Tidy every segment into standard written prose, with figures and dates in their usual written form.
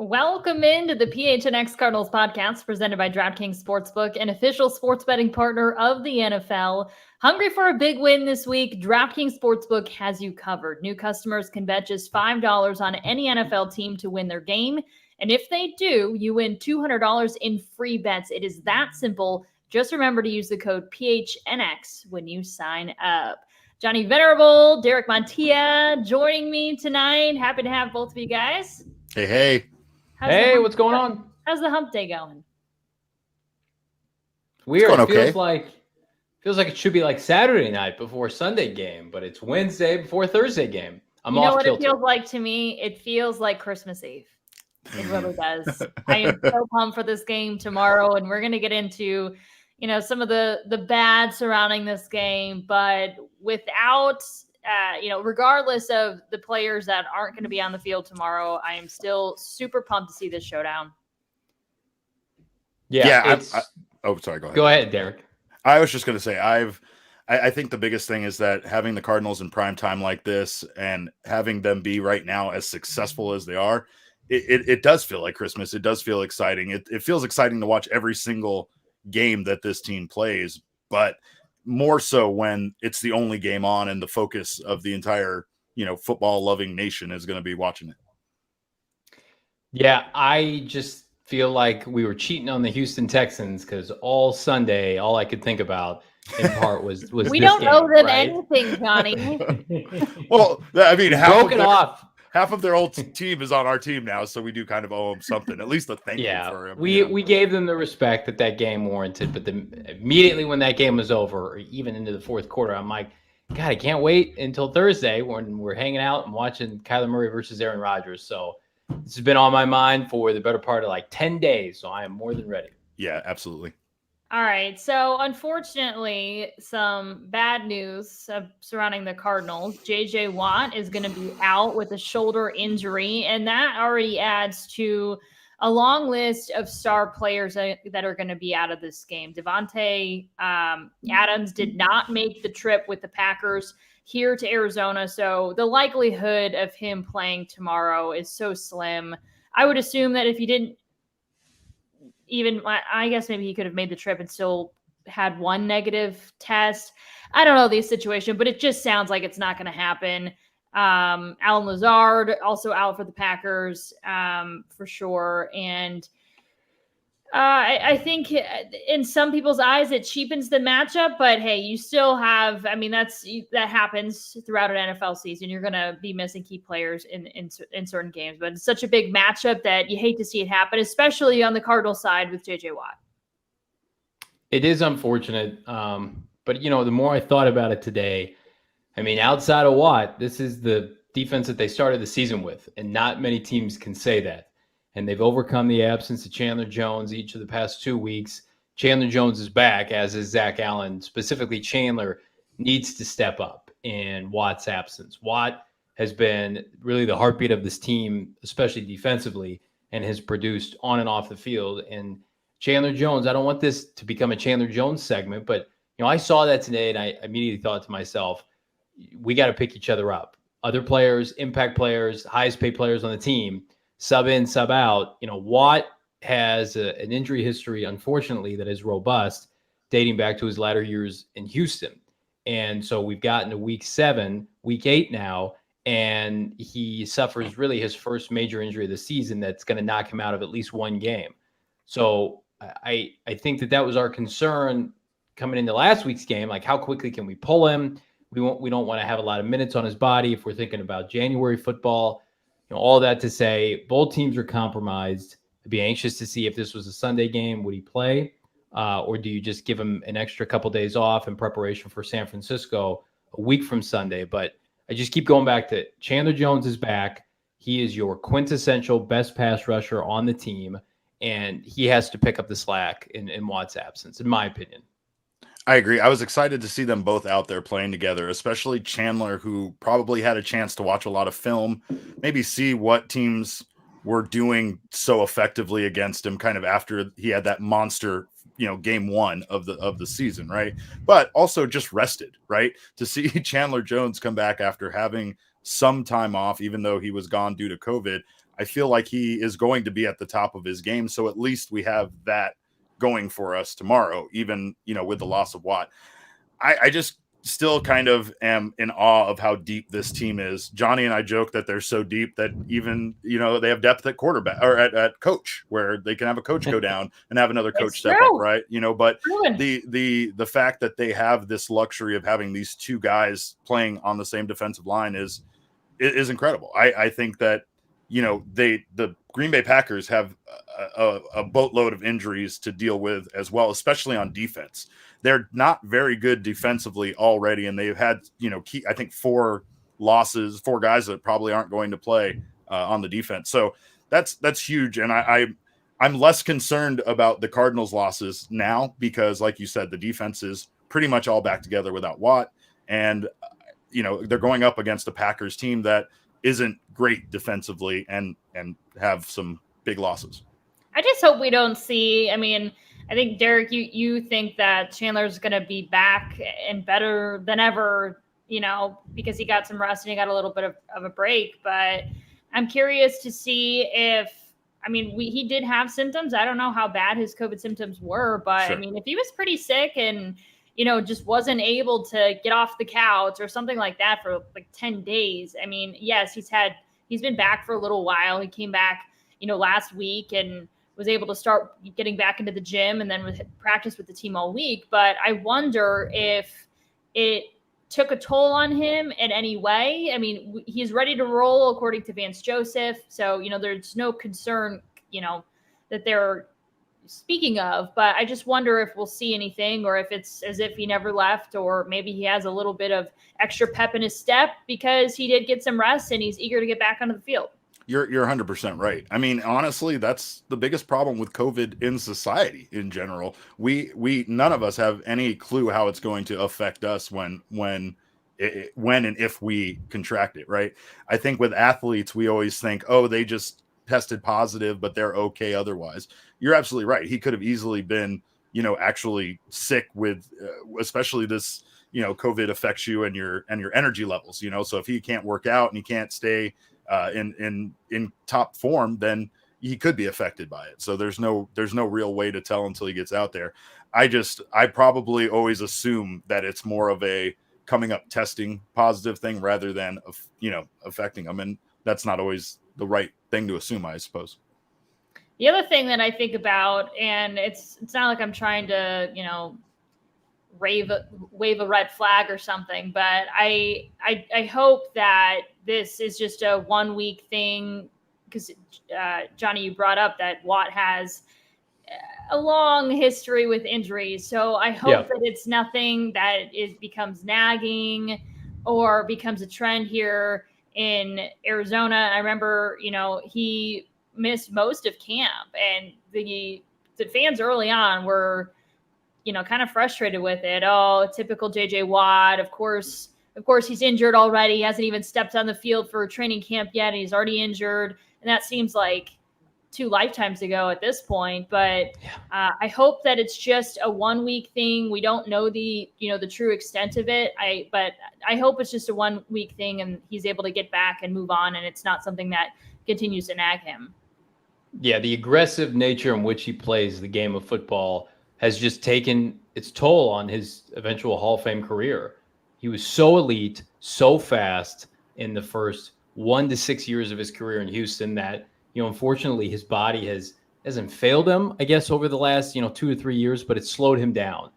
Welcome into the PHNX Cardinals podcast presented by DraftKings Sportsbook, an official sports betting partner of the NFL. Hungry for a big win this week? DraftKings Sportsbook has you covered. New customers can bet just $5 on any NFL team to win their game. And if they do, you win $200 in free bets. It is that simple. Just remember to use the code PHNX when you sign up. Johnny Venerable, Derek Montilla joining me tonight. Happy to have both of you guys. Hey. Hey, what's going on? How's the hump day going? Weird. It feels like it should be like Saturday night before Sunday game, but it's Wednesday before Thursday game. You know what it feels like to me? It feels like Christmas Eve. It really does. I am so pumped for this game tomorrow, and we're going to get into, some of the bad surrounding this game, but without regardless of the players that aren't going to be on the field tomorrow, I am still super pumped to see this showdown. Yeah. Sorry. Go ahead. Go ahead, Derek. I was just going to say, I think the biggest thing is that having the Cardinals in prime time like this and having them be right now as successful as they are, it does feel like Christmas. It does feel exciting. It feels exciting to watch every single game that this team plays, but more so when it's the only game on and the focus of the entire, football loving nation is going to be watching it. Yeah, I just feel like we were cheating on the Houston Texans because all Sunday, all I could think about in part was we this don't game, owe them right? anything, Johnny. Well, I mean, half of their old team is on our team now, so we do kind of owe them something, at least a thank you for him. We gave them the respect that game warranted, but immediately when that game was over, or even into the fourth quarter, I'm like, God, I can't wait until Thursday when we're hanging out and watching Kyler Murray versus Aaron Rodgers. So this has been on my mind for the better part of like 10 days, so I am more than ready. Yeah, absolutely. All right. So, unfortunately, some bad news surrounding the Cardinals. J.J. Watt is going to be out with a shoulder injury, and that already adds to a long list of star players that are going to be out of this game. Devontae Adams did not make the trip with the Packers here to Arizona, so the likelihood of him playing tomorrow is so slim. I would assume that if he didn't, I guess maybe he could have made the trip and still had one negative test. I don't know the situation, but it just sounds like it's not going to happen. Allen Lazard also out for the Packers for sure. And I think in some people's eyes, it cheapens the matchup, but hey, you still have, that happens throughout an NFL season. You're going to be missing key players in certain games, but it's such a big matchup that you hate to see it happen, especially on the Cardinals side with JJ Watt. It is unfortunate. But the more I thought about it today, outside of Watt, this is the defense that they started the season with, and not many teams can say that. And they've overcome the absence of Chandler Jones each of the past 2 weeks. Chandler Jones is back, as is Zach Allen. Specifically, Chandler needs to step up in Watt's absence. Watt has been really the heartbeat of this team, especially defensively, and has produced on and off the field. And Chandler Jones, I don't want this to become a Chandler Jones segment, but I saw that today, and I immediately thought to myself, we got to pick each other up. Other players, impact players, highest paid players on the team, sub in, sub out. Watt has an injury history, unfortunately, that is robust, dating back to his latter years in Houston. And so we've gotten to week 8 now, and he suffers really his first major injury of the season that's going to knock him out of at least one game. So I think that was our concern coming into last week's game. Like, how quickly can we pull him? We don't want to have a lot of minutes on his body if we're thinking about January football. All that to say, both teams are compromised. I'd be anxious to see if this was a Sunday game, would he play? Or do you just give him an extra couple days off in preparation for San Francisco a week from Sunday? But I just keep going back to Chandler Jones is back. He is your quintessential best pass rusher on the team, and he has to pick up the slack in Watt's absence, in my opinion. I agree. I was excited to see them both out there playing together, especially Chandler, who probably had a chance to watch a lot of film, maybe see what teams were doing so effectively against him kind of after he had that monster, game one of the season, right? But also just rested, right? To see Chandler Jones come back after having some time off, even though he was gone due to COVID, I feel like he is going to be at the top of his game. So at least we have that going for us tomorrow, even, with the loss of Watt. I just still kind of am in awe of how deep this team is. Johnny and I joke that they're so deep that even, they have depth at quarterback or at coach, where they can have a coach go down and have another coach step up, right? But the fact that they have this luxury of having these two guys playing on the same defensive line is incredible. I think that, the Green Bay Packers have a boatload of injuries to deal with as well, especially on defense. They're not very good defensively already, and they've had, I think 4 losses, 4 guys that probably aren't going to play on the defense. So that's huge, and I'm less concerned about the Cardinals' losses now because, like you said, the defense is pretty much all back together without Watt, and they're going up against a Packers team that isn't great defensively and have some big losses. I just hope we don't see. I think, Derek, you think that Chandler's going to be back and better than ever, because he got some rest and he got a little bit of a break. But I'm curious to see if, he did have symptoms. I don't know how bad his COVID symptoms were, but sure. If he was pretty sick and, just wasn't able to get off the couch or something like that for like 10 days. Yes, he's been back for a little while. He came back, last week and was able to start getting back into the gym and then practice with the team all week. But I wonder if it took a toll on him in any way. He's ready to roll according to Vance Joseph. So, there's no concern, that they're speaking of, but I just wonder if we'll see anything or if it's as if he never left, or maybe he has a little bit of extra pep in his step because he did get some rest and he's eager to get back onto the field. You're 100% right. Honestly, that's the biggest problem with COVID in society in general. We none of us have any clue how it's going to affect us when and if we contract it, right? I think with athletes, we always think, oh, they just tested positive, but they're okay otherwise. You're absolutely right. He could have easily been, actually sick with, especially this, COVID affects you and your energy levels, so if he can't work out and he can't stay in top form, then he could be affected by it. So there's no real way to tell until he gets out there. I probably always assume that it's more of a coming up testing positive thing rather than, affecting him. And that's not always the right thing to assume, I suppose. The other thing that I think about, and it's not like I'm trying to, wave a red flag or something, but I hope that this is just a 1 week thing, because Johnny, you brought up that Watt has a long history with injuries. So I hope that it's nothing that becomes nagging or becomes a trend here in Arizona. I remember, he missed most of camp, and the fans early on were, kind of frustrated with it. Oh, typical JJ Watt. Of course, he's injured already. He hasn't even stepped on the field for training camp yet, and he's already injured. And that seems like 2 lifetimes ago at this point. But I hope that it's just a 1 week thing. We don't know the true extent of it. But I hope it's just a 1 week thing and he's able to get back and move on, and it's not something that continues to nag him. Yeah, the aggressive nature in which he plays the game of football has just taken its toll on his eventual Hall of Fame career. He was so elite, so fast in the first 1 to 6 years of his career in Houston that, unfortunately his body hasn't failed him, I guess, over the last, 2 to 3 years, but it's slowed him down.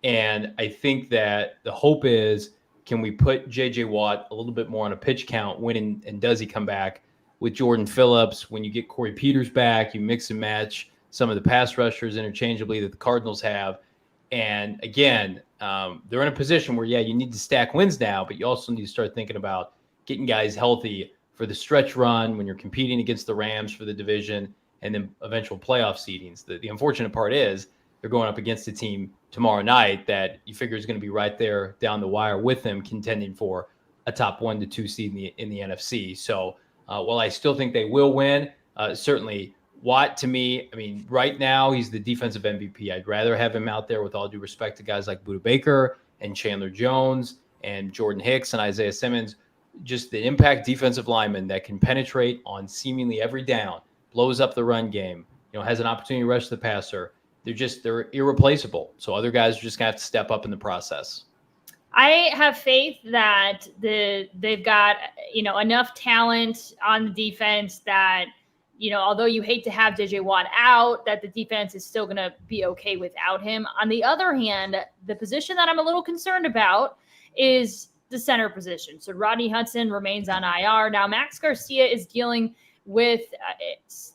And I think that the hope is, can we put JJ Watt a little bit more on a pitch count when and does he come back with Jordan Phillips? When you get Corey Peters back, you mix and match some of the pass rushers interchangeably that the Cardinals have. And again, they're in a position where, you need to stack wins now, but you also need to start thinking about getting guys healthy for the stretch run when you're competing against the Rams for the division and then eventual playoff seedings. The unfortunate part is they're going up against a team tomorrow night that you figure is going to be right there down the wire with them, contending for a top 1 to 2 seed in the NFC. So while I still think they will win, certainly Watt, to me, right now he's the defensive MVP. I'd rather have him out there, with all due respect to guys like Budda Baker and Chandler Jones and Jordan Hicks and Isaiah Simmons, just the impact defensive lineman that can penetrate on seemingly every down, blows up the run game, has an opportunity to rush the passer. They're irreplaceable. So other guys are just going to have to step up in the process. I have faith that they've got, enough talent on the defense that, although you hate to have JJ Watt out, that the defense is still going to be okay without him. On the other hand, the position that I'm a little concerned about is the center position. So Rodney Hudson remains on IR. Now Max Garcia is dealing with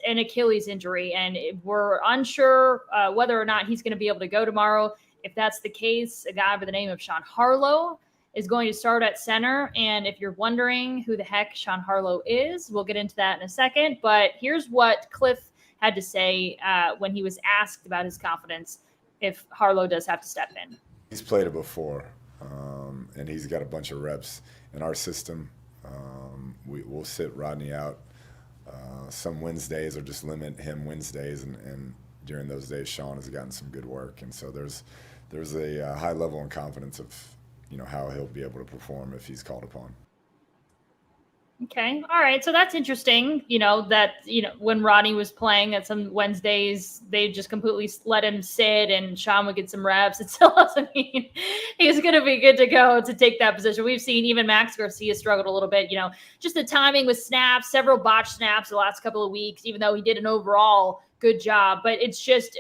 an Achilles injury, and we're unsure whether or not he's going to be able to go tomorrow. If that's the case, a guy by the name of Sean Harlow is going to start at center. And if you're wondering who the heck Sean Harlow is, we'll get into that in a second. But here's what Cliff had to say when he was asked about his confidence if Harlow does have to step in. He's played it before, and he's got a bunch of reps in our system. We'll sit Rodney out some Wednesdays or just limit him Wednesdays, and during those days, Sean has gotten some good work. And so there's a high level of confidence of, how he'll be able to perform if he's called upon. Okay. All right. So that's interesting, when Rodney was playing at some Wednesdays, they just completely let him sit and Sean would get some reps. It still doesn't mean he's going to be good to go to take that position. We've seen even Max Garcia struggled a little bit, just the timing with snaps, several botched snaps the last couple of weeks, even though he did an overall good job. But it's just,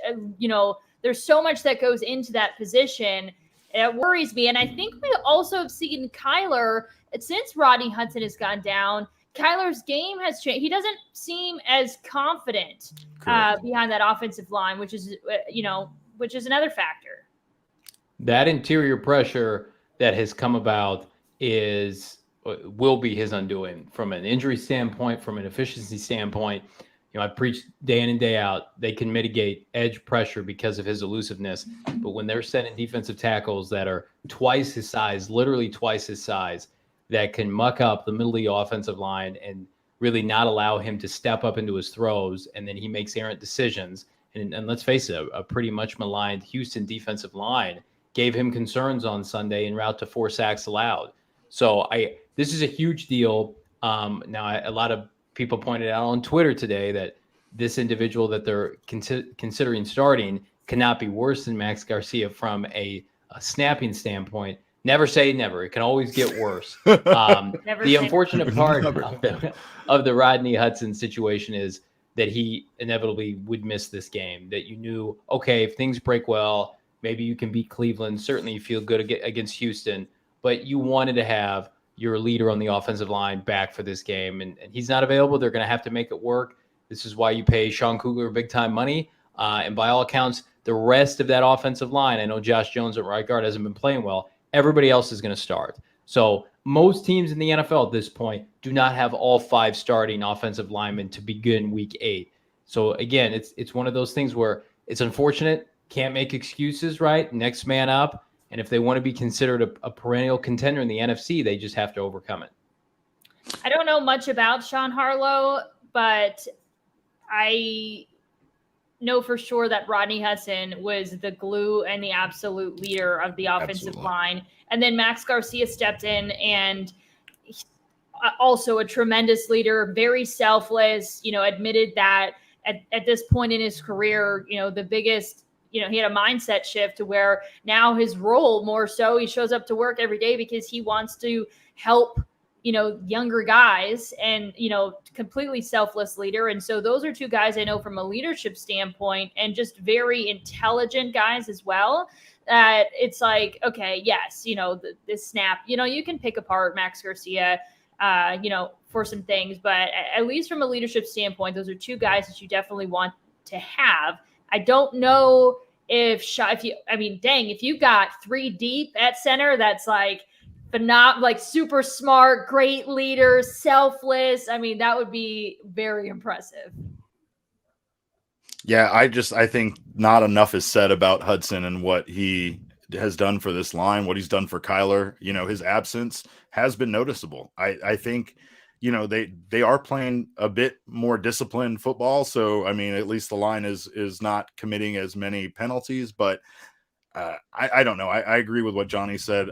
there's so much that goes into that position. It worries me. And I think we also have seen Kyler, since Rodney Hudson has gone down, Kyler's game has changed. He doesn't seem as confident behind that offensive line, which is another factor. That interior pressure that has come about will be his undoing from an injury standpoint, from an efficiency standpoint. I preach day in and day out, they can mitigate edge pressure because of his elusiveness. But when they're sending defensive tackles that are twice his size, literally twice his size, that can muck up the middle of the offensive line and really not allow him to step up into his throws, and then he makes errant decisions. And let's face it, a pretty much maligned Houston defensive line gave him concerns on Sunday en route to 4 sacks allowed. So this is a huge deal. Now, a lot of people pointed out on Twitter today that this individual that they're considering starting cannot be worse than Max Garcia from a snapping standpoint. Never say never. It can always get worse. The unfortunate part of the Rodney Hudson situation is that he inevitably would miss this game, that you knew, okay, if things break well, maybe you can beat Cleveland. Certainly you feel good against Houston, but you wanted to have your leader on the offensive line back for this game, and he's not available. They're going to have to make it work. This is why you pay Sean Kugler big-time money. And by all accounts, the rest of that offensive line, I know Josh Jones at right guard hasn't been playing well. Everybody else is going to start. So most teams in the NFL at this point do not have all 5 starting offensive linemen to begin week 8. So again, it's one of those things where it's unfortunate. Can't make excuses, right? Next man up. And if they want to be considered a perennial contender in the NFC, they just have to overcome it. I don't know much about Sean Harlow, but I know for sure that Rodney Hudson was the glue and the absolute leader of the offensive line. And then Max Garcia stepped in and also a tremendous leader, very selfless, admitted that at this point in his career, the biggest, he had a mindset shift to where now his role more so, he shows up to work every day because he wants to help, younger guys and, completely selfless leader. And so those are 2 guys I know from a leadership standpoint and just very intelligent guys as well. That it's like, okay, yes, this snap, you can pick apart Max Garcia, for some things, but at least from a leadership standpoint, those are 2 guys that you definitely want to have. I don't know if you've got 3 deep at center, that's but not super smart, great leader, selfless. That would be very impressive. Yeah, I think not enough is said about Hudson and what he has done for this line, what he's done for Kyler. His absence has been noticeable. I think, they are playing a bit more disciplined football. So, at least the line is not committing as many penalties, but I don't know. I agree with what Johnny said.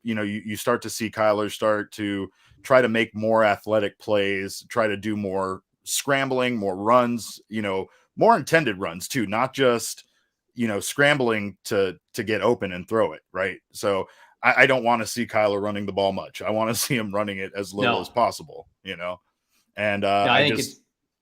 You start to see Kyler start to try to make more athletic plays, try to do more scrambling, more runs, more intended runs too, not just, scrambling to get open and throw it. Right. So I don't want to see Kyler running the ball much. I want to see him running it as little as possible, and I think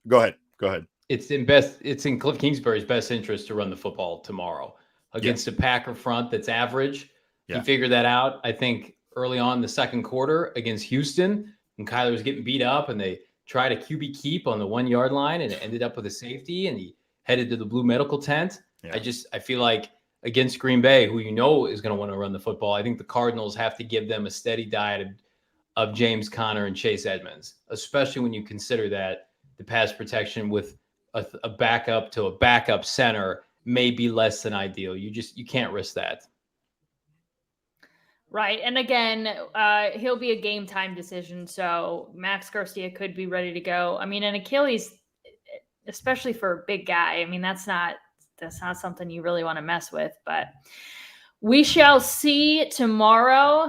go ahead. It's in Cliff Kingsbury's best interest to run the football tomorrow against a Packer front that's average. Yeah. He figured that out, I think, early on in the second quarter against Houston, when Kyler was getting beat up and they tried a QB keep on the 1 yard line and it ended up with a safety and he headed to the blue medical tent. Yeah. I feel like against Green Bay, who is going to want to run the football, I think the Cardinals have to give them a steady diet of James Conner and Chase Edmonds, especially when you consider that the pass protection with a backup to a backup center may be less than ideal. You can't risk that. Right. And again, he'll be a game time decision. So Max Garcia could be ready to go. I mean, an Achilles, especially for a big guy, I mean, that's not something you really want to mess with, but we shall see tomorrow.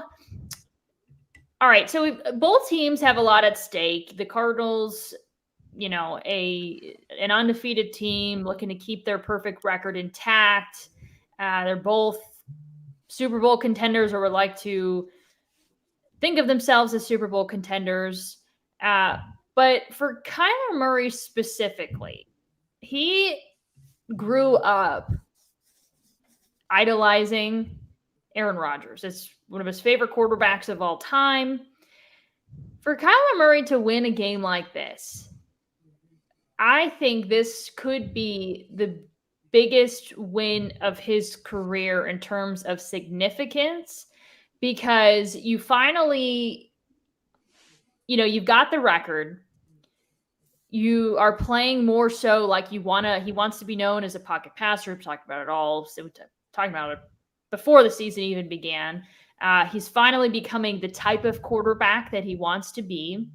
All right. So both teams have a lot at stake. The Cardinals, an undefeated team looking to keep their perfect record intact. They're both Super Bowl contenders, or would like to think of themselves as Super Bowl contenders. But for Kyler Murray specifically, he grew up idolizing Aaron Rodgers. It's one of his favorite quarterbacks of all time. For Kyler Murray to win a game like this, I think this could be the biggest win of his career in terms of significance, because you finally, you've got the record. You are playing more so like he wants to be known as a pocket passer. We've talked about it all. So talking about it before the season even began. He's finally becoming the type of quarterback that he wants to be.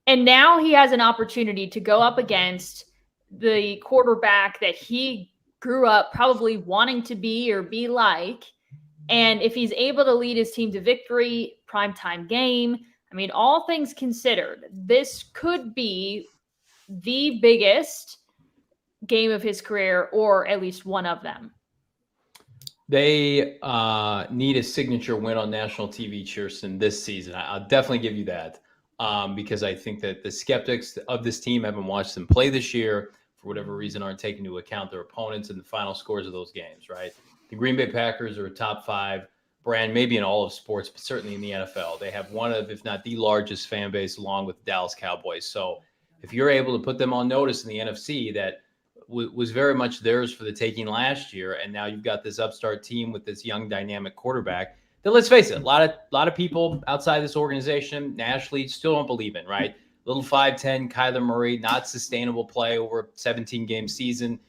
And now he has an opportunity to go up against the quarterback that he grew up probably wanting to be or be like. And if he's able to lead his team to victory, primetime game, I mean, all things considered, this could be the biggest game of his career, or at least one of them. They need a signature win on national TV, Chierstin, this season. I'll definitely give you that. Because I think that the skeptics of this team haven't watched them play this year, for whatever reason, aren't taking into account their opponents and the final scores of those games, right? The Green Bay Packers are a top 5 brand, maybe in all of sports, but certainly in the NFL. They have one of, if not the largest fan base, along with the Dallas Cowboys. So if you're able to put them on notice in the NFC, that was very much theirs for the taking last year, and now you've got this upstart team with this young, dynamic quarterback, then let's face it, a lot of people outside this organization nationally still don't believe in, right? Little 5'10" Kyler Murray, not sustainable play over a 17-game season.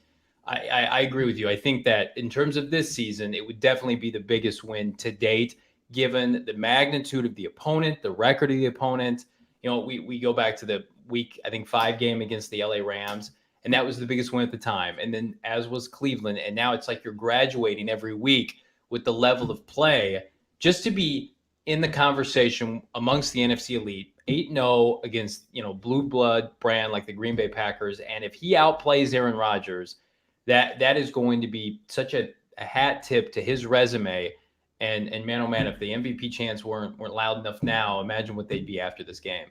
I agree with you. I think that in terms of this season, it would definitely be the biggest win to date, given the magnitude of the opponent, the record of the opponent. We go back to the week, I think, 5 game against the LA Rams, and that was the biggest win at the time. And then as was Cleveland. And now it's like you're graduating every week with the level of play just to be in the conversation amongst the NFC elite, 8-0 against, blue blood brand like the Green Bay Packers. And if he outplays Aaron Rodgers, that is going to be such a hat tip to his resume. And man, oh man, if the MVP chants weren't loud enough now, imagine what they'd be after this game.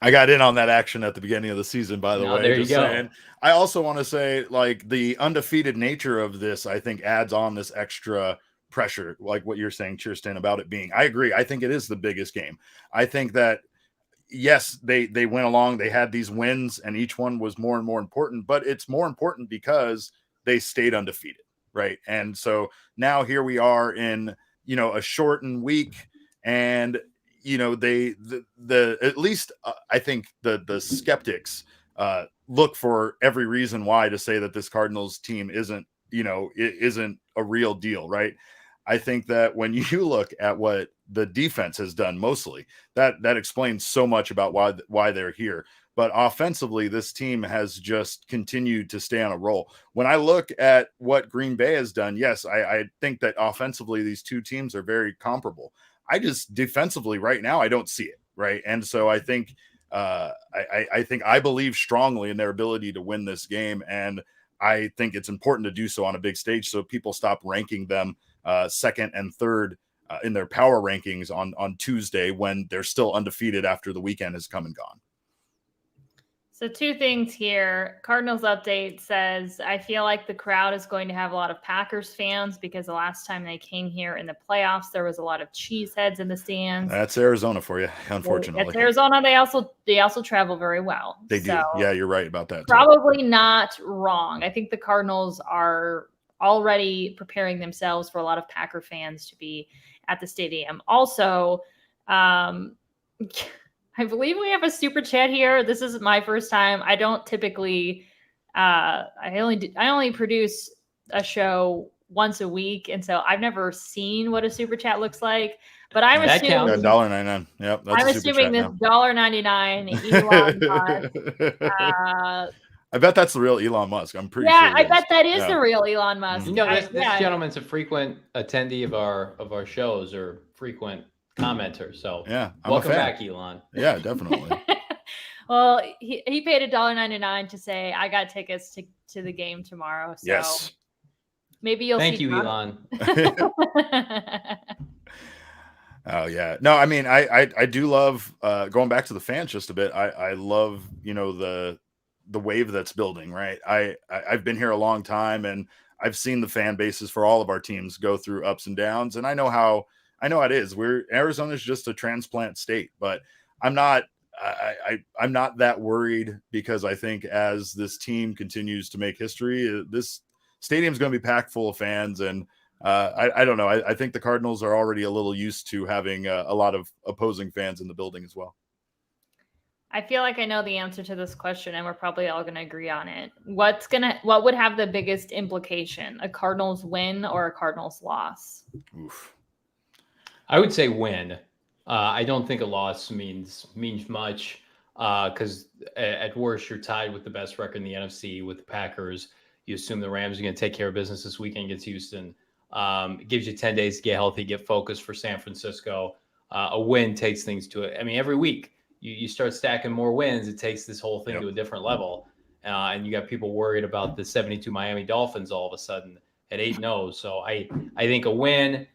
I got in on that action at the beginning of the season, by the way. There you go. Saying. I also want to say, like, the undefeated nature of this, I think, adds on this extra pressure, like what you're saying, Chierstin, about it being. I agree. I think it is the biggest game. I think that, yes, they went along. They had these wins, and each one was more and more important. But it's more important because they stayed undefeated, right? And so now here we are in, a shortened week, and they at least I think the skeptics look for every reason why to say that this Cardinals team isn't a real deal, right? I think that when you look at what the defense has done, mostly that explains so much about why they're here. But offensively, this team has just continued to stay on a roll. When I look at what Green Bay has done, yes, I think that offensively these two teams are very comparable. I just defensively right now, I don't see it. right? And so I think I believe strongly in their ability to win this game, and I think it's important to do so on a big stage so people stop ranking them second and third in their power rankings on Tuesday when they're still undefeated after the weekend has come and gone. So 2 things here. Cardinals update says, I feel like the crowd is going to have a lot of Packers fans because the last time they came here in the playoffs, there was a lot of cheeseheads in the stands. That's Arizona for you, unfortunately. It's Arizona. They also travel very well. They do. Yeah, you're right about that. Probably not wrong. I think the Cardinals are already preparing themselves for a lot of Packer fans to be at the stadium. Also, I believe we have a super chat here. This is my first time. I don't typically, I only produce a show once a week, and so I've never seen what a super chat looks like. But I'm assuming $1.99. Yep, I'm assuming this $1.99 Elon Musk. I bet that's the real Elon Musk. I'm pretty sure. Yeah, I bet that is the real Elon Musk. You know, this gentleman's a frequent attendee of our shows or frequent commenter. So yeah, welcome back, Elon. Yeah, definitely. Well, he paid $1.99 to say I got tickets to the game tomorrow. So yes. Maybe you'll Thank see. you, Elon. Oh yeah. No, I mean, I do love going back to the fans just a bit. I love, the wave that's building, right? I've been here a long time, and I've seen the fan bases for all of our teams go through ups and downs, and I know how it is. Arizona's just a transplant state, but I'm not that worried because I think as this team continues to make history, this stadium's going to be packed full of fans, and I don't know. I think the Cardinals are already a little used to having a lot of opposing fans in the building as well. I feel like I know the answer to this question, and we're probably all going to agree on it. What would have the biggest implication? A Cardinals win or a Cardinals loss? Oof. I would say win. I don't think a loss means much because at worst you're tied with the best record in the NFC with the Packers. You assume the Rams are going to take care of business this weekend against Houston. It gives you 10 days to get healthy, get focused for San Francisco. A win takes things to it. I mean, every week you start stacking more wins, it takes this whole thing to a different level. And you got people worried about the 72 Miami Dolphins all of a sudden at 8-0. So I think a win,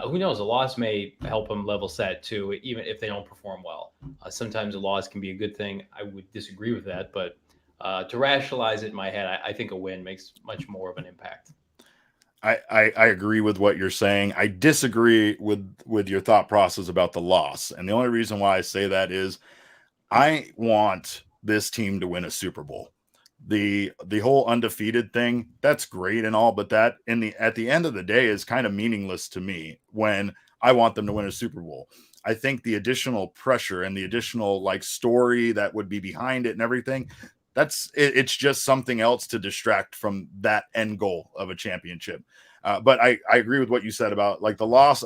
who knows, a loss may help them level set too, even if they don't perform well. Sometimes a loss can be a good thing. I would disagree with that, but to rationalize it in my head, I think a win makes much more of an impact. I agree with what you're saying. I disagree with your thought process about the loss. And the only reason why I say that is I want this team to win a Super Bowl. The whole undefeated thing, that's great and all, but that at the end of the day is kind of meaningless to me when I want them to win a Super Bowl. I think the additional pressure and the additional story that would be behind it and everything, it's just something else to distract from that end goal of a championship. But I agree with what you said about the loss.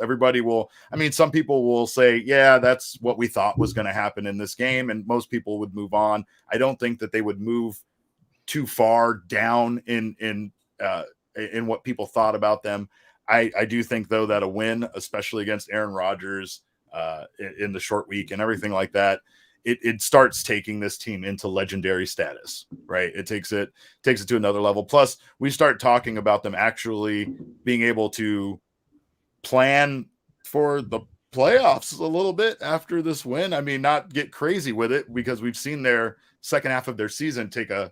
Some people will say, yeah, that's what we thought was going to happen in this game. And most people would move on. I don't think that they would move too far down in what people thought about them. I do think though that a win, especially against Aaron Rodgers in the short week and everything like that, it starts taking this team into legendary status, right? It takes it to another level. Plus, we start talking about them actually being able to plan for the playoffs a little bit after this win. I mean, not get crazy with it because we've seen their second half of their season take a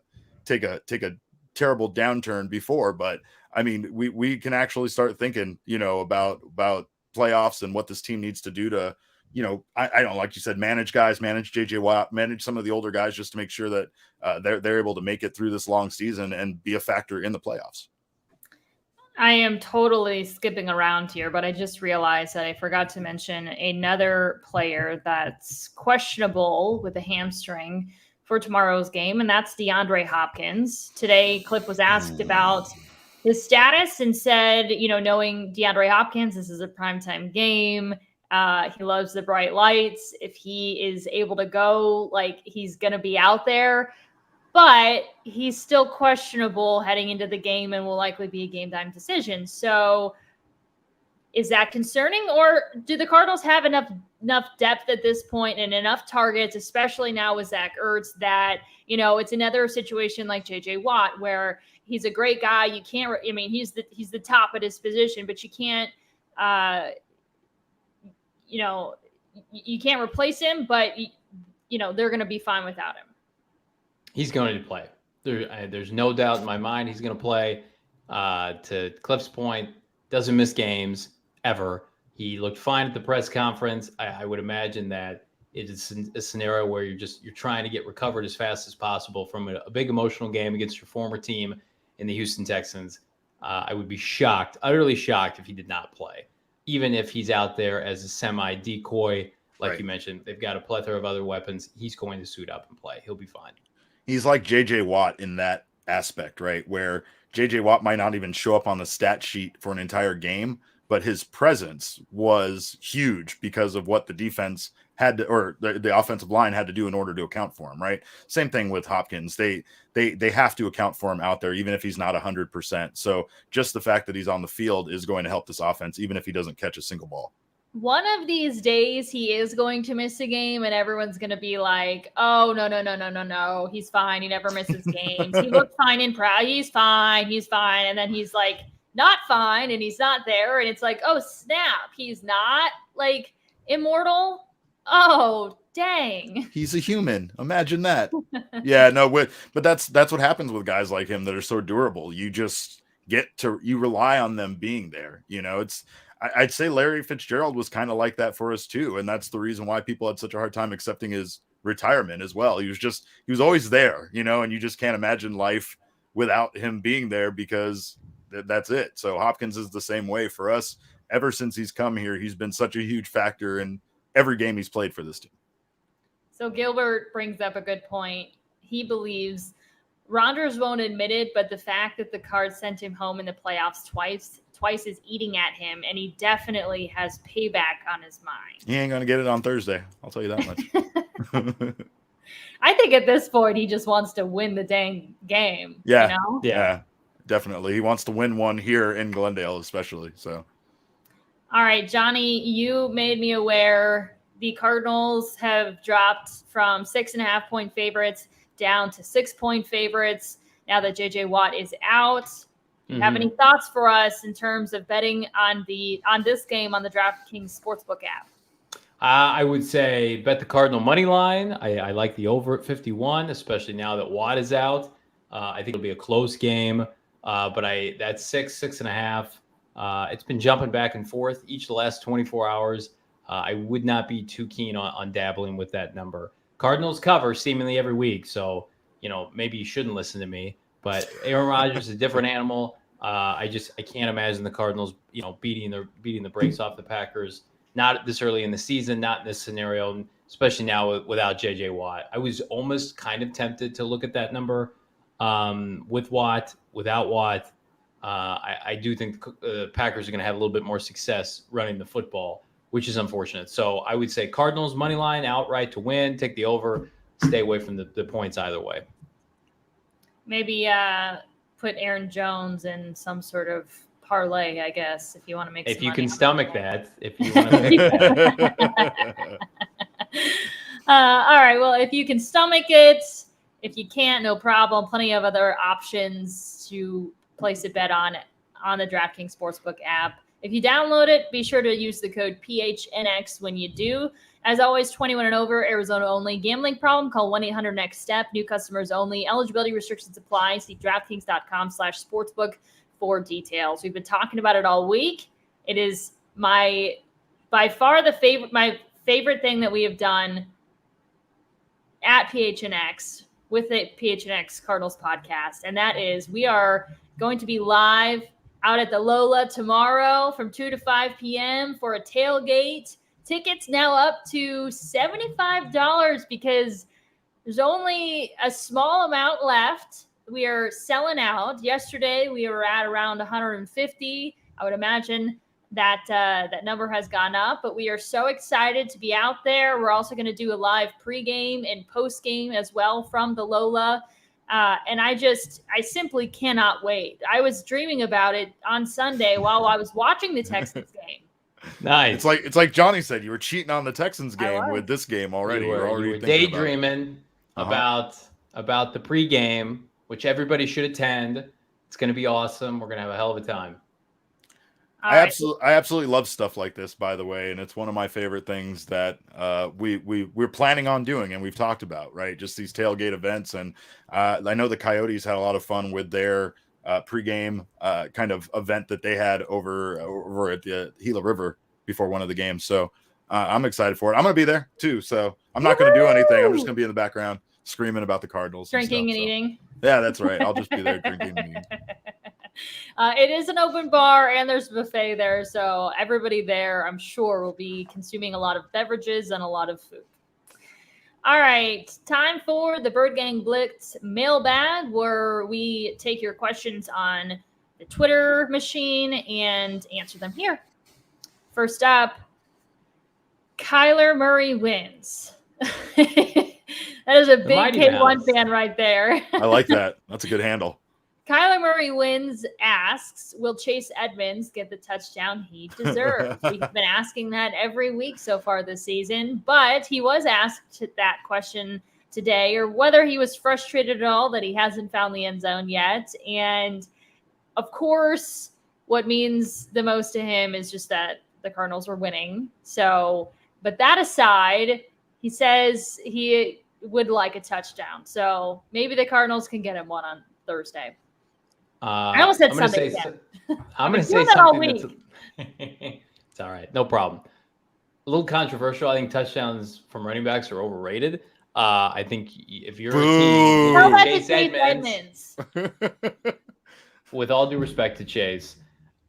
terrible downturn before. But I mean, we can actually start thinking, about playoffs and what this team needs to do to, I don't, like you said, manage guys, manage JJ Watt, manage some of the older guys just to make sure that they're able to make it through this long season and be a factor in the playoffs. I am totally skipping around here, but I just realized that I forgot to mention another player that's questionable with a hamstring for tomorrow's game, and that's Deandre Hopkins. Today, Cliff was asked about his status and said, knowing Deandre Hopkins, this is a primetime game. He loves the bright lights. If he is able to go, he's going to be out there. But he's still questionable heading into the game and will likely be a game-time decision. So is that concerning? Or do the Cardinals have enough enough depth at this point and enough targets, especially now with Zach Ertz, that, it's another situation like JJ Watt where he's a great guy. You can't, he's the top at his position, but you can't, you can't replace him, but they're going to be fine without him. He's going to play. There's no doubt in my mind he's going to play. To Cliff's point, doesn't miss games ever. He looked fine at the press conference. I would imagine that it is a scenario where you're trying to get recovered as fast as possible from a big emotional game against your former team in the Houston Texans. I would be shocked, utterly shocked, if he did not play. Even if he's out there as a semi-decoy, like you mentioned, they've got a plethora of other weapons. He's going to suit up and play. He'll be fine. He's like JJ Watt in that aspect, right? Where JJ Watt might not even show up on the stat sheet for an entire game, but his presence was huge because of what the defense had to, or the offensive line had to do in order to account for him, right? Same thing with Hopkins. They have to account for him out there, even if he's not 100%. So just the fact that he's on the field is going to help this offense, even if he doesn't catch a single ball. One of these days he is going to miss a game and everyone's going to be like, oh, no. He's fine. He never misses games. He looked fine in practice. He's fine. And then he's like, not fine. And he's not there. And it's like, oh, snap. He's not like immortal. Oh, dang. He's a human. Imagine that. Yeah, no, but that's what happens with guys like him that are so durable. You just you rely on them being there. I'd say Larry Fitzgerald was kind of like that for us too. And that's the reason why people had such a hard time accepting his retirement as well. He was always there, and you just can't imagine life without him being there because that's it. So Hopkins is the same way for us. Ever since he's come here, he's been such a huge factor in every game he's played for this team. So Gilbert brings up a good point. He believes Ronders won't admit it, but the fact that the Cards sent him home in the playoffs twice is eating at him, and he definitely has payback on his mind. He ain't going to get it on Thursday. I'll tell you that much. I think at this point, he just wants to win the dang game. Yeah. Yeah, definitely. He wants to win one here in Glendale, especially. So. All right, Johnny, you made me aware the Cardinals have dropped from 6.5-point favorites down to 6-point favorites now that JJ Watt is out. Have any thoughts for us in terms of betting on this game on the DraftKings Sportsbook app? I would say bet the Cardinal money line. I like the over at 51, especially now that Watt is out. I think it'll be a close game, but that's 6.5. It's been jumping back and forth each of the last 24 hours. I would not be too keen on dabbling with that number. Cardinals cover seemingly every week, so maybe you shouldn't listen to me. But Aaron Rodgers is a different animal. I can't imagine the Cardinals, beating the brakes off the Packers. Not this early in the season, not in this scenario, especially now without JJ Watt. I was almost kind of tempted to look at that number with Watt, without Watt. I do think the Packers are going to have a little bit more success running the football, which is unfortunate. So I would say Cardinals money line outright to win, take the over, stay away from the points either way. Maybe put Aaron Jones in some sort of parlay, I guess, if you want to make. If you can stomach that, if you want to. Make all right. Well, if you can stomach it, if you can't, no problem. Plenty of other options to place a bet on the DraftKings Sportsbook app. If you download it, be sure to use the code PHNX when you do. As always, 21 and over, Arizona only. Gambling problem? Call 1-800-NEXT-STEP. New customers only. Eligibility restrictions apply. See DraftKings.com/sportsbook for details. We've been talking about it all week. It is by far my favorite thing that we have done at PHNX with the PHNX Cardinals podcast, and that is we are going to be live out at the Lola tomorrow from 2 to 5 p.m. for a tailgate. Tickets now up to $75 because there's only a small amount left. We are selling out. Yesterday, we were at around 150. I would imagine that that number has gone up, but we are so excited to be out there. We're also going to do a live pregame and postgame as well from the Lola. And I simply cannot wait. I was dreaming about it on Sunday while I was watching the Texans game. Nice. It's like Johnny said, you were cheating on the Texans I game was. with this game already. You You're were thinking about it. daydreaming about the pregame, which everybody should attend. It's going to be awesome. We're going to have a hell of a time. I absolutely love stuff like this, by the way, and it's one of my favorite things that we're planning on doing, and we've talked about, right? Just these tailgate events, and I know the Coyotes had a lot of fun with their pregame kind of event that they had over at the Gila River before one of the games. So I'm excited for it. I'm going to be there too, so I'm not going to do anything. I'm just going to be in the background screaming about the Cardinals, drinking and eating. Yeah, that's right. I'll just be there drinking and eating. It is an open bar and there's a buffet there. So everybody there, I'm sure, will be consuming a lot of beverages and a lot of food. All right. Time for the Bird Gang Blitz mailbag, where we take your questions on the Twitter machine and answer them here. First up, Kyler Murray wins. That is a big K1 fan right there. I like that. That's a good handle. Kyler Murray wins asks, will Chase Edmonds get the touchdown he deserves? We've been asking that every week so far this season, but he was asked that question today, or whether he was frustrated at all that he hasn't found the end zone yet. And of course, what means the most to him is just that the Cardinals were winning. So, but that aside, he says he would like a touchdown. So maybe the Cardinals can get him one on Thursday. I almost said Sunday again. I'm going to say something it's all right. No problem. A little controversial. I think touchdowns from running backs are overrated. I think if you're a team, Chase Edmonds, with all due respect to Chase,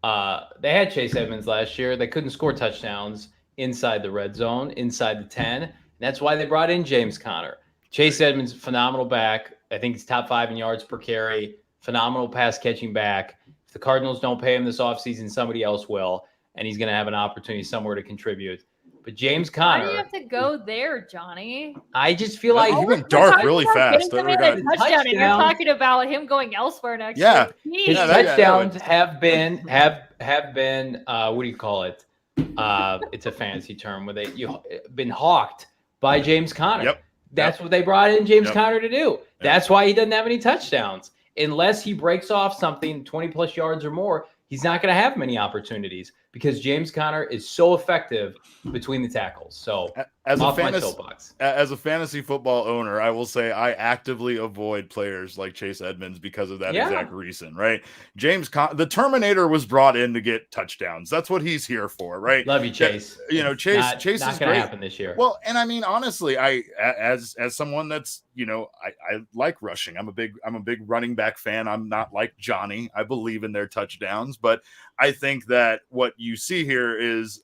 they had Chase Edmonds last year. They couldn't score touchdowns inside the red zone, inside the 10. And that's why they brought in James Conner. Chase Edmonds, phenomenal back. I think he's top 5 in yards per carry. Phenomenal pass catching back. If the Cardinals don't pay him this offseason, somebody else will, and he's going to have an opportunity somewhere to contribute. But James Conner. Why do you have to go there, Johnny? I just feel like he went dark really fast. Touchdown, and you're talking about him going elsewhere next year. His touchdowns have been what do you call it? It's a fancy term where you've been hawked by James Conner. Yep. That's what they brought in James Conner to do. That's why he doesn't have any touchdowns. Unless he breaks off something 20-plus yards or more, he's not going to have many opportunities because James Conner is so effective between the tackles. So as a fantasy football owner, I will say I actively avoid players like Chase Edmonds because of that exact reason, right? The Terminator was brought in to get touchdowns. That's what he's here for, right? Love you, Chase. Chase is not going to happen this year. Well, and I mean, honestly, as someone that's, I like rushing. I'm a big running back fan. I'm not like Johnny. I believe in their touchdowns, but I think that what you see here is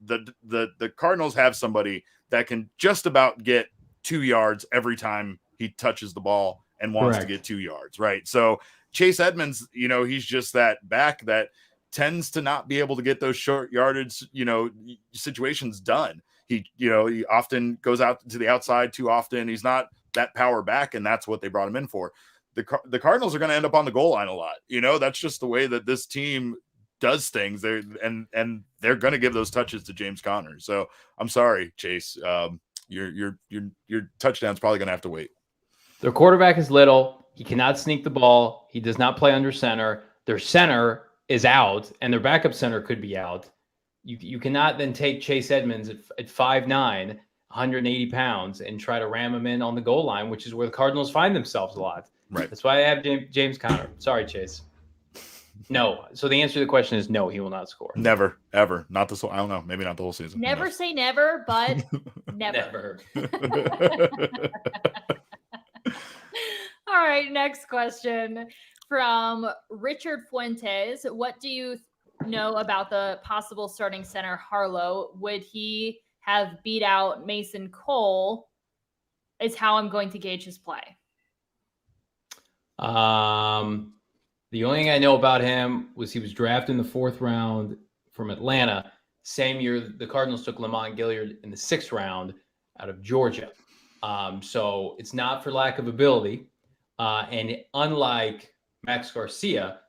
the Cardinals have somebody that can just about get 2 yards every time he touches the ball and wants to get 2 yards, right? So Chase Edmonds, he's just that back that tends to not be able to get those short yardage, situations done. He often goes out to the outside too often. He's not that power back, and that's what they brought him in for. The Cardinals are going to end up on the goal line a lot. That's just the way that this team does things. They're going to give those touches to James Conner. So I'm sorry, Chase. Your touchdown's probably going to have to wait. Their quarterback is little. He cannot sneak the ball. He does not play under center. Their center is out, and their backup center could be out. You cannot then take Chase Edmonds at 5'9", 180 pounds, and try to ram him in on the goal line, which is where the Cardinals find themselves a lot. Right. That's why they have James Conner. Sorry, Chase. No. So the answer to the question is no, he will not score. Never, ever. Not this whole, I don't know. Maybe not the whole season. Never say never, but never. All right. Next question from Richard Fuentes. What do you know about the possible starting center Harlow? Would he have beat out Mason Cole? Is how I'm going to gauge his play. The only thing I know about him was he was drafted in the 4th round from Atlanta. Same year, the Cardinals took Lamont Gilliard in the 6th round out of Georgia. So it's not for lack of ability. And unlike Max Garcia,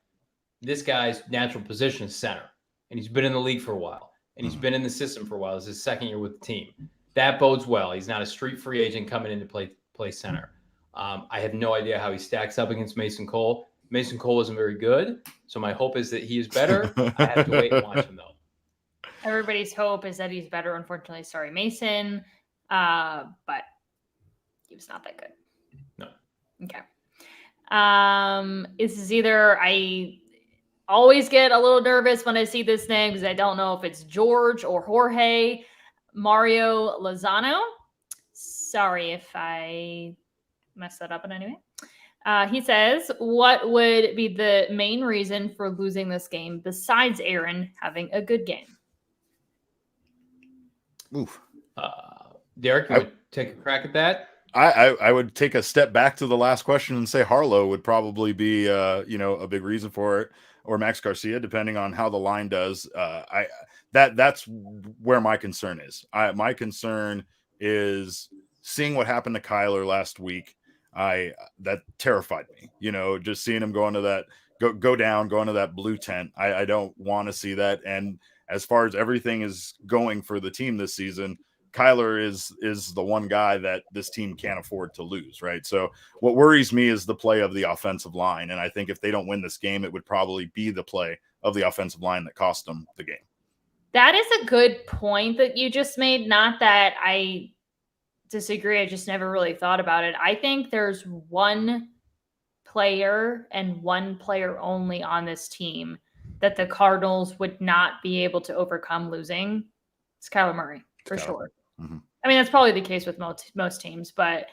this guy's natural position is center. And he's been in the league for a while. and he's been in the system for a while. This is his second year with the team. That bodes well. He's not a street free agent coming in to play center. I have no idea how he stacks up against Mason Cole. Mason Cole wasn't very good, so my hope is that he is better. I have to wait and watch him, though. Everybody's hope is that he's better. Unfortunately, sorry, Mason, but he was not that good. No. Okay. This is either I always get a little nervous when I see this name because I don't know if it's George or Jorge. Mario Lozano. Sorry if I messed that up in any way. He says, what would be the main reason for losing this game besides Aaron having a good game? Oof. Derek, you would take a crack at that? I would take a step back to the last question and say Harlow would probably be a big reason for it, or Max Garcia, depending on how the line does. That's where my concern is. My concern is seeing what happened to Kyler last week. That terrified me. Just seeing him go into that go into that blue tent. I don't want to see that. And as far as everything is going for the team this season, Kyler is the one guy that this team can't afford to lose, right? So what worries me is the play of the offensive line. And I think if they don't win this game, it would probably be the play of the offensive line that cost them the game. That is a good point that you just made. Not that I disagree. I just never really thought about it. I think there's one player and one player only on this team that the Cardinals would not be able to overcome losing. It's Kyler Murray, for sure. Mm-hmm. I mean, that's probably the case with most teams, but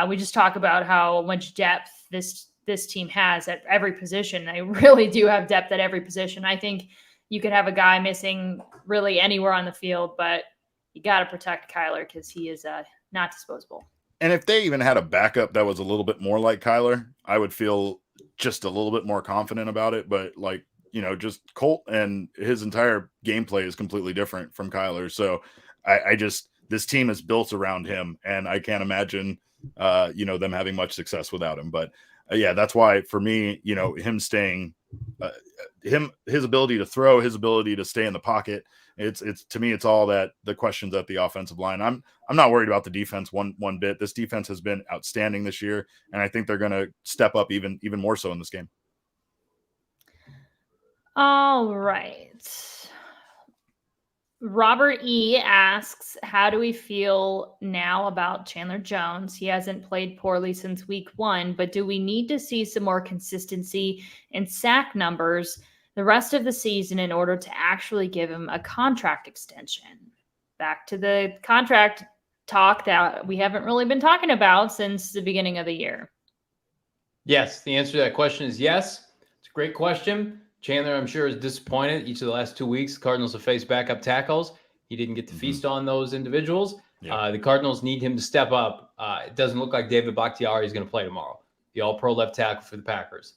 we just talk about how much depth this team has at every position. They really do have depth at every position. I think you could have a guy missing really anywhere on the field, but you got to protect Kyler because he is not disposable. And if they even had a backup that was a little bit more like Kyler, I would feel just a little bit more confident about it. But just Colt and his entire gameplay is completely different from Kyler. So this team is built around him, and I can't imagine, them having much success without him. But that's why for me, him staying, his ability to throw, his ability to stay in the pocket. It's to me, it's all that the questions at the offensive line. I'm not worried about the defense one bit. This defense has been outstanding this year, and I think they're going to step up even more so in this game. All right. Robert E. asks, how do we feel now about Chandler Jones? He hasn't played poorly since week 1, but do we need to see some more consistency in sack numbers the rest of the season in order to actually give him a contract extension? Back to the contract talk that we haven't really been talking about since the beginning of the year. Yes, the answer to that question is yes. It's a great question. Chandler, I'm sure, is disappointed. Each of the last 2 weeks, Cardinals have faced backup tackles. He didn't get to feast on those individuals. Yeah. The Cardinals need him to step up. It doesn't look like David Bakhtiari is going to play tomorrow, the all-pro left tackle for the Packers.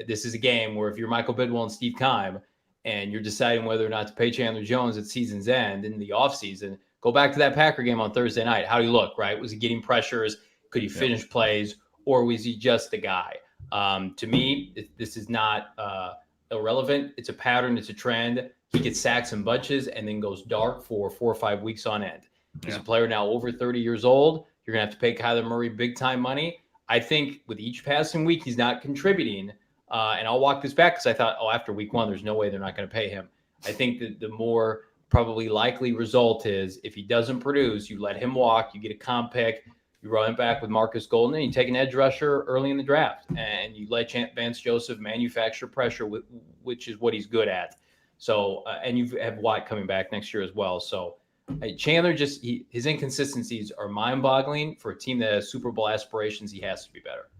This is a game where if you're Michael Bidwell and Steve Keim and you're deciding whether or not to pay Chandler Jones at season's end in the offseason, go back to that Packer game on Thursday night. How do you look, right? Was he getting pressures? Could he finish plays? Or was he just a guy? To me, this is not irrelevant. It's a pattern. It's a trend. He gets sacks in bunches and then goes dark for 4 or 5 weeks on end. He's a player now over 30 years old. You're going to have to pay Kyler Murray big-time money. I think with each passing week, he's not contributing. And I'll walk this back because I thought, after week 1, there's no way they're not going to pay him. I think that the more probably likely result is if he doesn't produce, you let him walk, you get a comp pick, you run it back with Marcus Golden, and you take an edge rusher early in the draft, and you let Vance Joseph manufacture pressure, which is what he's good at. So, and you have Watt coming back next year as well. So, Chandler his inconsistencies are mind-boggling for a team that has Super Bowl aspirations. He has to be better.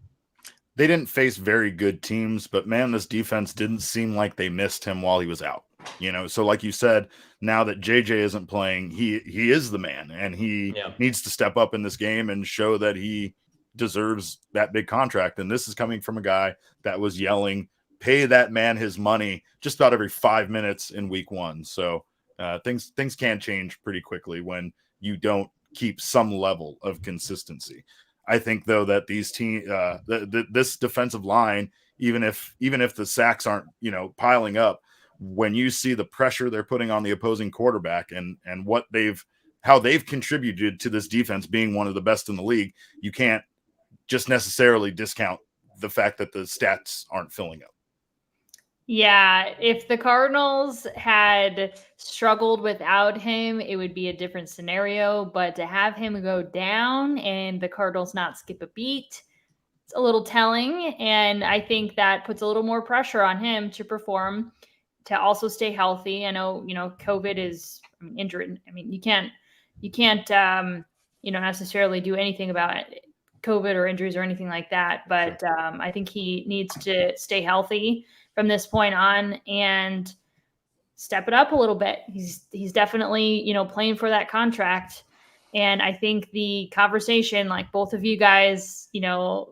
They didn't face very good teams, but man, this defense didn't seem like they missed him while he was out. So like you said, now that JJ isn't playing, he is the man, and he needs to step up in this game and show that he deserves that big contract. And this is coming from a guy that was yelling, pay that man his money just about every 5 minutes in week 1. So things can change pretty quickly when you don't keep some level of consistency. I think though that these this defensive line, even if the sacks aren't piling up, when you see the pressure they're putting on the opposing quarterback and how they've contributed to this defense being one of the best in the league, you can't just necessarily discount the fact that the stats aren't filling up. Yeah, if the Cardinals had struggled without him, it would be a different scenario. But to have him go down and the Cardinals not skip a beat, it's a little telling. And I think that puts a little more pressure on him to perform, to also stay healthy. I know, COVID is injured. I mean, you can't necessarily do anything about it, COVID or injuries or anything like that. But I think he needs to stay healthy from this point on and step it up a little bit. He's definitely, playing for that contract. And I think the conversation, like both of you guys,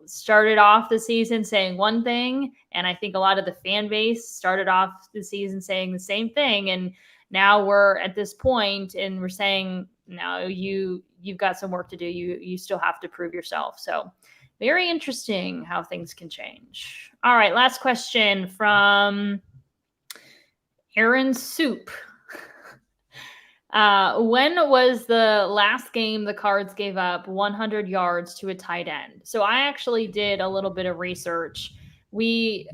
started off the season saying one thing. And I think a lot of the fan base started off the season saying the same thing. And now we're at this point and we're saying, no, you've got some work to do. You still have to prove yourself. So very interesting how things can change. All right, last question from Aaron Soup. When was the last game the Cards gave up 100 yards to a tight end? So I actually did a little bit of research. I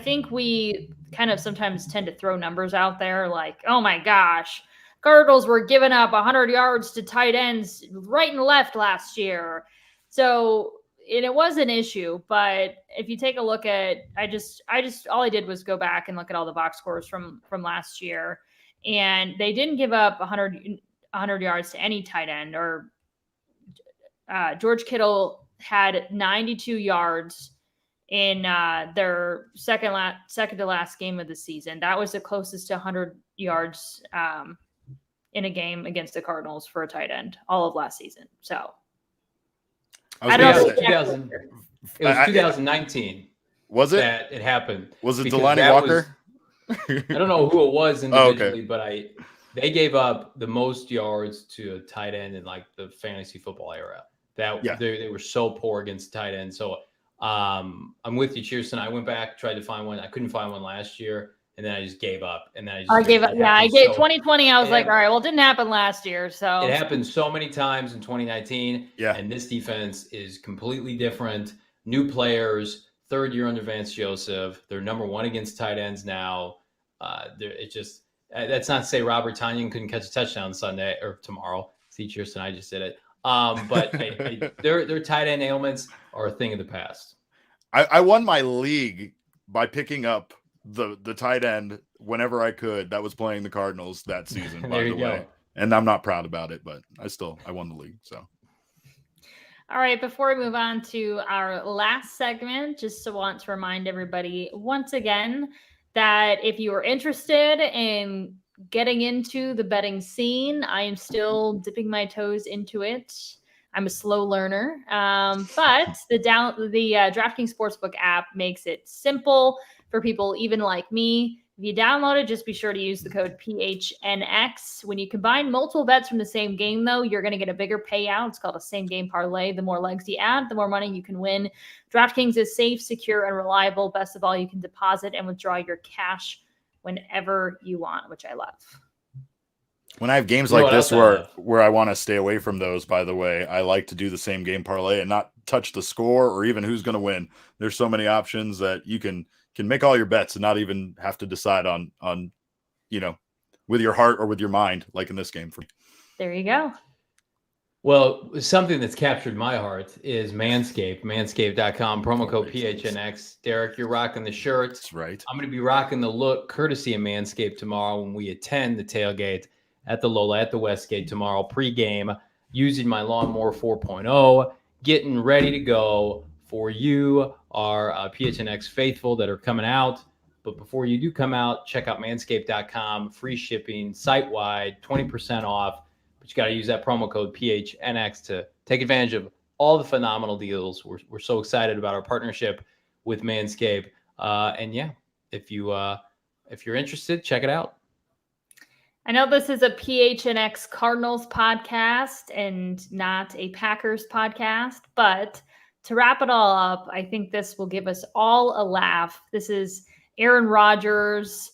think we kind of sometimes tend to throw numbers out there like, oh my gosh, Cardinals were giving up 100 yards to tight ends right and left last year. So, and it was an issue, but if you take a look at, all I did was go back and look at all the box scores from last year, and they didn't give up 100 yards to any tight end. Or George Kittle had 92 yards in their second to last game of the season. That was the closest to 100 yards in a game against the Cardinals for a tight end all of last season. So I don't know. It was 2019. Was it? That it happened. Was it Delanie Walker? I don't know who it was individually, but they gave up the most yards to a tight end in like the fantasy football era. They were so poor against tight end. So I'm with you, Chierstin. I went back, tried to find one. I couldn't find one last year, and then I just gave up. And then I gave up. Yeah, I gave 2020. I was like, all right, well, it didn't happen last year. So it happened so many times in 2019. Yeah. And this defense is completely different. New players, third year under Vance Joseph. They're number one against tight ends now. That's not to say Robert Tonyan couldn't catch a touchdown Sunday or tomorrow. See, Chierstin, I just did it. But their tight end ailments are a thing of the past. I won my league by picking up the tight end whenever I could that was playing the Cardinals that season, by the way. And I'm not proud about it, but I won the league. So. All right, before we move on to our last segment, just want to remind everybody once again that if you are interested in getting into the betting scene, I am still dipping my toes into it. I'm a slow learner, but the DraftKings Sportsbook app makes it simple for people even like me. If you download it, just be sure to use the code PHNX. When you combine multiple bets from the same game, though, you're going to get a bigger payout. It's called a same-game parlay. The more legs you add, the more money you can win. DraftKings is safe, secure, and reliable. Best of all, you can deposit and withdraw your cash whenever you want, which I love. When I have games like this where I want to stay away from those, by the way, I like to do the same game parlay and not touch the score or even who's going to win. There's so many options that you can make all your bets and not even have to decide on with your heart or with your mind, like in this game. There you go. Well, something that's captured my heart is Manscaped, manscaped.com, promo code PHNX. Derek, you're rocking the shirt. That's right. I'm going to be rocking the look courtesy of Manscaped tomorrow when we attend the tailgate at the Lola at the Westgate tomorrow, pregame, using my Lawnmower 4.0, getting ready to go for you, our PHNX faithful that are coming out. But before you do come out, check out manscaped.com, free shipping, site-wide, 20% off. But you got to use that promo code PHNX to take advantage of all the phenomenal deals. We're so excited about our partnership with Manscaped. And yeah, if you're interested, check it out. I know this is a PHNX Cardinals podcast and not a Packers podcast, but to wrap it all up, I think this will give us all a laugh. This is Aaron Rodgers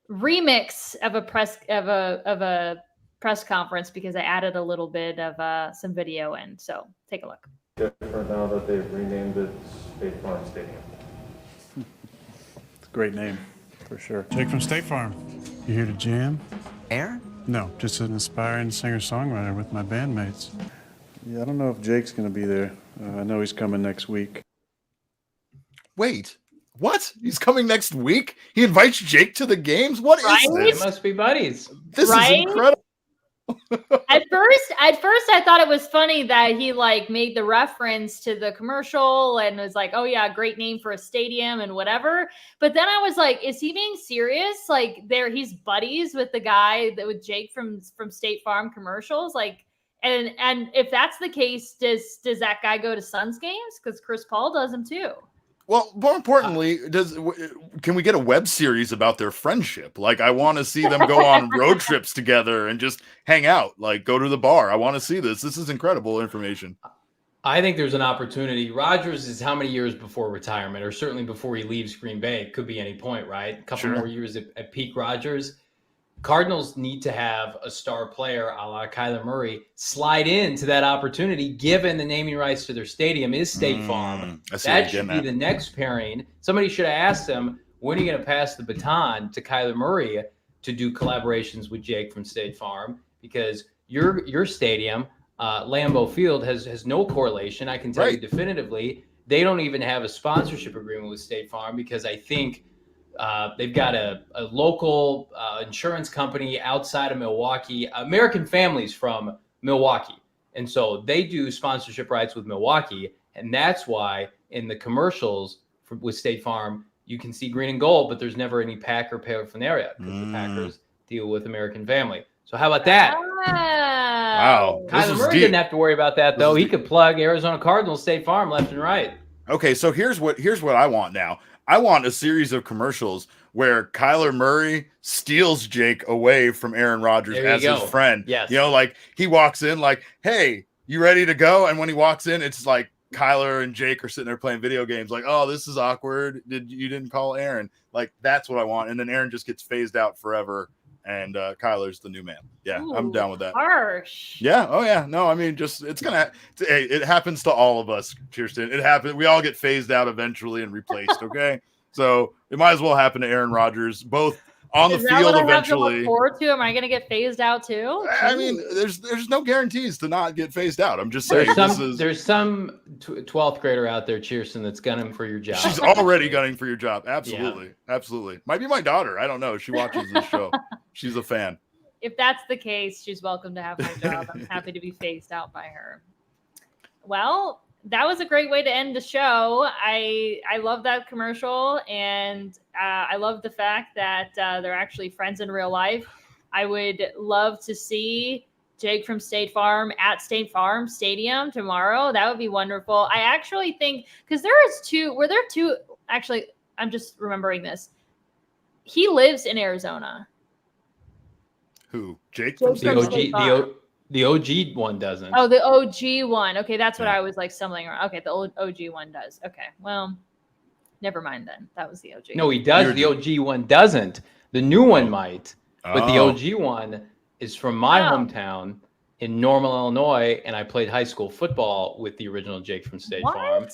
remix of a press conference because I added a little bit of some video in. So take a look. Different now that they've renamed it State Farm Stadium. It's a great name, for sure. Jake from State Farm. You here to jam? Aaron? No, just an aspiring singer-songwriter with my bandmates. Yeah, I don't know if Jake's going to be there. I know he's coming next week. Wait, what? He's coming next week? He invites Jake to the games? What is Right? this? They must be buddies. This Right? is incredible. At first I thought it was funny that he like made the reference to the commercial and was like, oh yeah, great name for a stadium and whatever. But then I was like, is he being serious? Like he's buddies with the guy with Jake from State Farm commercials. Like, and if that's the case, does that guy go to Suns games? Because Chris Paul does them too. Well, more importantly, can we get a web series about their friendship? Like, I want to see them go on road trips together and just hang out, like go to the bar. I want to see this. This is incredible information. I think there's an opportunity. Rodgers is how many years before retirement, or certainly before he leaves Green Bay? It could be any point, right? A couple more years at peak Rodgers. Cardinals need to have a star player a la Kyler Murray slide into that opportunity, given the naming rights to their stadium is State Farm. That should be the next pairing. Somebody should have asked him, when are you going to pass the baton to Kyler Murray to do collaborations with Jake from State Farm? Because your stadium, Lambeau Field, has no correlation. I can tell you definitively, they don't even have a sponsorship agreement with State Farm because I think they've got a local insurance company outside of Milwaukee, American Families from Milwaukee. And so they do sponsorship rights with Milwaukee. And that's why in the commercials with State Farm, you can see green and gold, but there's never any Packer paraphernalia because the Packers deal with American Family. So how about that? Wow. Kyler Murray didn't have to worry about that, though. He could plug Arizona Cardinals State Farm left and right. Okay, so here's what I want now. I want a series of commercials where Kyler Murray steals Jake away from Aaron Rodgers as his friend. Yes. You know, like he walks in like, hey, you ready to go? And when he walks in, it's like Kyler and Jake are sitting there playing video games like, oh, this is awkward. You didn't call Aaron. Like, that's what I want. And then Aaron just gets phased out forever. And Kyler's the new man. Yeah, ooh, I'm down with that. Harsh. Yeah. Oh, yeah. No, I mean, just it happens to all of us, Chierstin. It happens. We all get phased out eventually and replaced. Okay, so it might as well happen to Aaron Rodgers, both on the field eventually. Look forward to? Am I going to get phased out too? I mean, there's no guarantees to not get phased out. I'm just saying. There's some 12th grader out there, Chierstin, that's gunning for your job. She's already gunning for your job. Absolutely, absolutely. Might be my daughter. I don't know. She watches this show. She's a fan. If that's the case, she's welcome to have my job. I'm happy to be phased out by her. Well, that was a great way to end the show. I love that commercial, and I love the fact that they're actually friends in real life. I would love to see Jake from State Farm at State Farm Stadium tomorrow. That would be wonderful. I actually think, because actually, I'm just remembering this. He lives in Arizona. Who? Jake? The OG one doesn't. Oh, the OG one. Okay, that's what I was like stumbling around. Okay, the old OG one does. Okay, well, never mind then. That was the OG. No, he does. The OG one doesn't. The new one might, but the OG one is from my hometown in Normal, Illinois, and I played high school football with the original Jake from State Farm.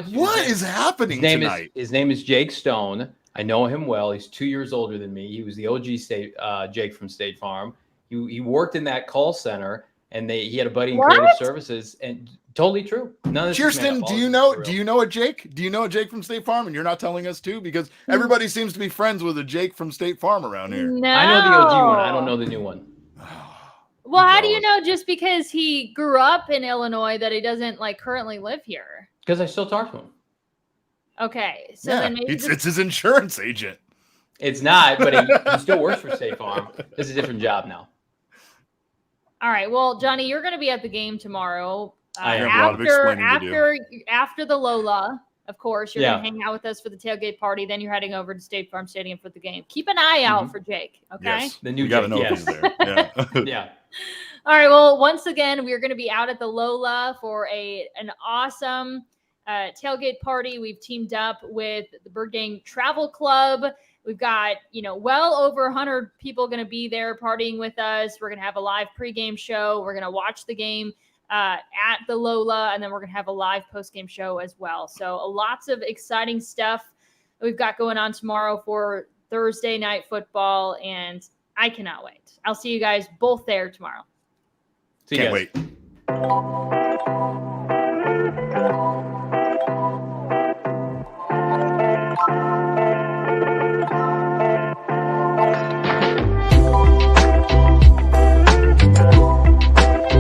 What is happening tonight? His name is Jake Stone. I know him well. He's 2 years older than me. He was the OG Jake from State Farm. He worked in that call center, and he had a buddy in creative services. And totally true. None of this Chierstin, do you know a Jake? Do you know a Jake from State Farm? And you're not telling us too, because everybody seems to be friends with a Jake from State Farm around here. No. I know the OG one. I don't know the new one. Well, how do you know just because he grew up in Illinois that he doesn't like currently live here? Because I still talk to him. Okay, so then maybe it's his insurance agent. It's not, but he still works for State Farm. It's a different job now. All right. Well, Johnny, you're going to be at the game tomorrow. After the Lola, of course, you're going to hang out with us for the tailgate party. Then you're heading over to State Farm Stadium for the game. Keep an eye out for Jake. Okay. Yes, the new Jake. Know if he's there. Yeah. Yeah. All right. Well, once again, we're going to be out at the Lola for an awesome tailgate party. We've teamed up with the Bird Gang Travel Club. We've got, well over 100 people going to be there partying with us. We're going to have a live pregame show. We're going to watch the game at the Lola, and then we're going to have a live postgame show as well. So lots of exciting stuff we've got going on tomorrow for Thursday night football, and I cannot wait. I'll see you guys both there tomorrow. See you Can't guys. wait.